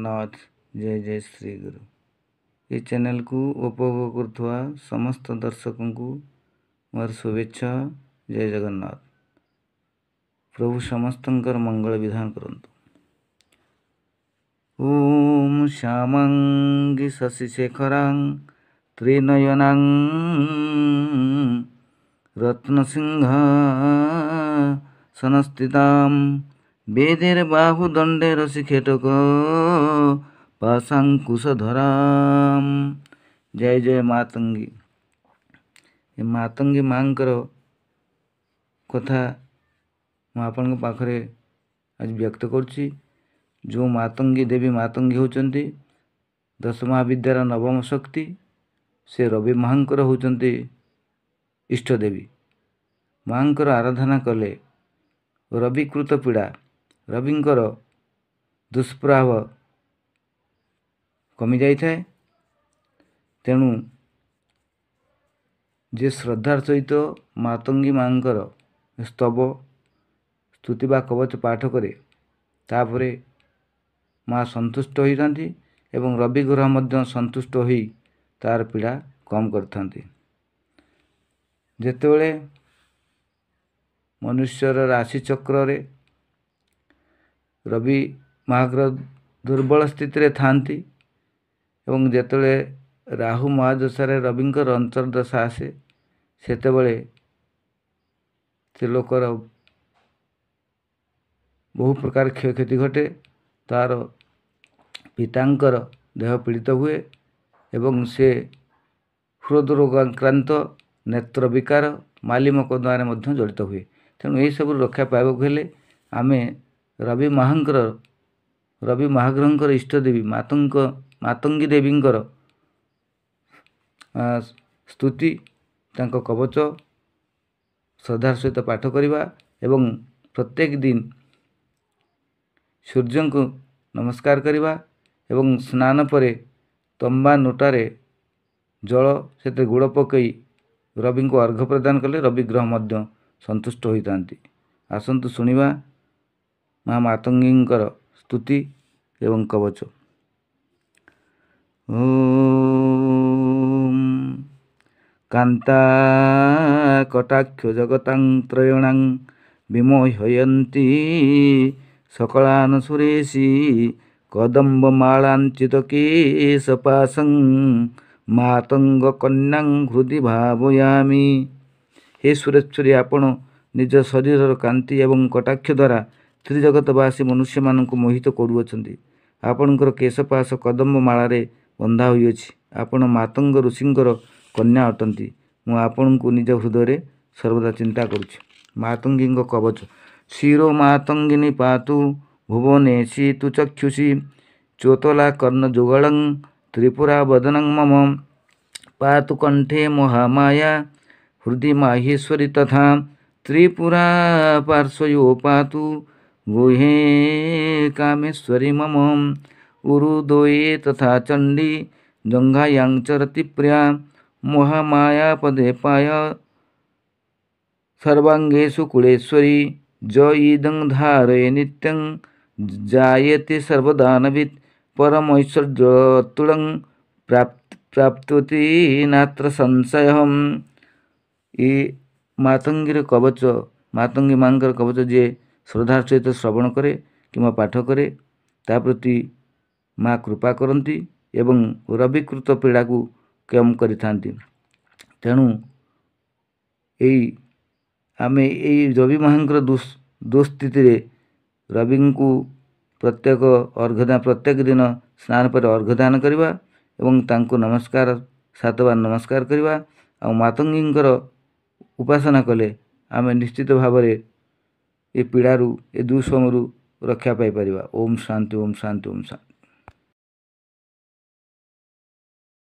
जगन्नाथ। जय जय श्री गुरु। ये चैनल को उपभोग करुवा समस्त दर्शक को मोर शुभेच्छा। जय जगन्नाथ। प्रभु समस्तंकर मंगल विधान करंतु। ओम श्यामांगी शशिशेखरां त्रिनयनां रत्नसिंहासनस्थितां वेदैर्बाहुदण्डैः रसिखेटक पाशांकुशधरां। जय जय मातंगी। ये मातंगी मांकर कथा मुझे पाखरे आज व्यक्त करुच्ची। जो मातंगी देवी मातंगी होचंती दश महाविद्यार नवम शक्ति। से रवि महांकर होचंती इष्टदेवी। मांकर आराधना कले रविकृत पीड़ा रविंकर दुष्प्रभाव कमी जाई थाए। तेणु जे श्रद्धार सहित मातंगी मांकर स्तव स्तुति बा कवच पाठ करे तापरे माँ संतुष्ट होइथांती एवं रवि ग्रह मध्य संतुष्ट होई तार पीड़ा कम करथांती। जेतेबेले मनुष्यर राशि चक्र रे रवि महाग्रह दुर्बल स्थिति रे थांती एवं जेतेबेले राहु महादशारे रविंकर अंतर्दशा आसे सेतेबेले से लोकर बहु प्रकार क्षयक्षति घटे। तार पितांकर देह पीड़ित हुए एवं से हृदरोग आक्रांत नेत्र विकार मालिमक द्वारा मध्य जड़ित हुए। तेणु यही सब रक्षा पाइबाक हेले आमे रवि महाग्रहंकर इष्टदेवी मातंगी देवींकर स्तुति तांको कवच श्रद्धार सहित पाठ करिबा एवं प्रत्येक दिन सूर्य को नमस्कार करिबा एवं स्नान परे तंबा नोटारे जल से गुड़ पकई रवि को अर्घ्य प्रदान कले रवि ग्रह मध्य संतुष्ट होइतांती। आसंतु सुनिबा माँ मातंगींकर स्तुति एवं कवच। ओम कांता कटाक्ष जगतां त्रयणां विमोहयन्ती सकलान सुरेशी कदम्ब मालांचितकेशपाशं मातंग कन्यां हृदि भावयामि। हे सुरेश्वरी आपण निज शरीर कांति एवं कटाक्ष द्वारा त्रिजगतवासी मनुष्य मानक मोहित करुअछंती। आपणकर केशपाश कदम्ब मालारे बंधा होइअछि। आपण मातंग ऋषिंकर कन्या अटंती। मु आपणको निज हृदय सर्वदा चिंता करुछि। मातंगींग कवच। शिरो मातंगिनी पातु भुवनेशी तु चक्षुषी चोतला कर्ण जुगलं त्रिपुरा वदनं मम पातु कंठे महामाया हृदि माहेश्वरी तथा त्रिपुरा पार्श्वयो पातु गुहे कामेश्वरी मम उरुदोये तथा चंडी जंघायां चरति प्रिया महामाया पदे पाय सर्वांगेषु कुलेश्वरी ज इदं धारये नित्यं जायते सर्वदानवित् परमैश्वर्यतुलं प्राप्तोति नात्र संशयः। ये मातंगीर कवच मातंगी मांकर कवच जे श्रद्धार सहित श्रवण करे कि पाठ करे ता प्रति माँ कृपा करती एवं रविकृत पीड़ा को कम करिथांती। तेणु यही आमे यही रवि महांकर दुस्थिति रवि को प्रत्येक दिन स्नान पर अर्घ्यदान करवा एवं तांको नमस्कार 7 बार नमस्कार करवा आ मातंगींकर उपासना कले आमे निश्चित भाव ये पीड़ारू ए दुष्मरु रक्षा पाई परिबा। ओम शांति ओम शांति ओम शांति।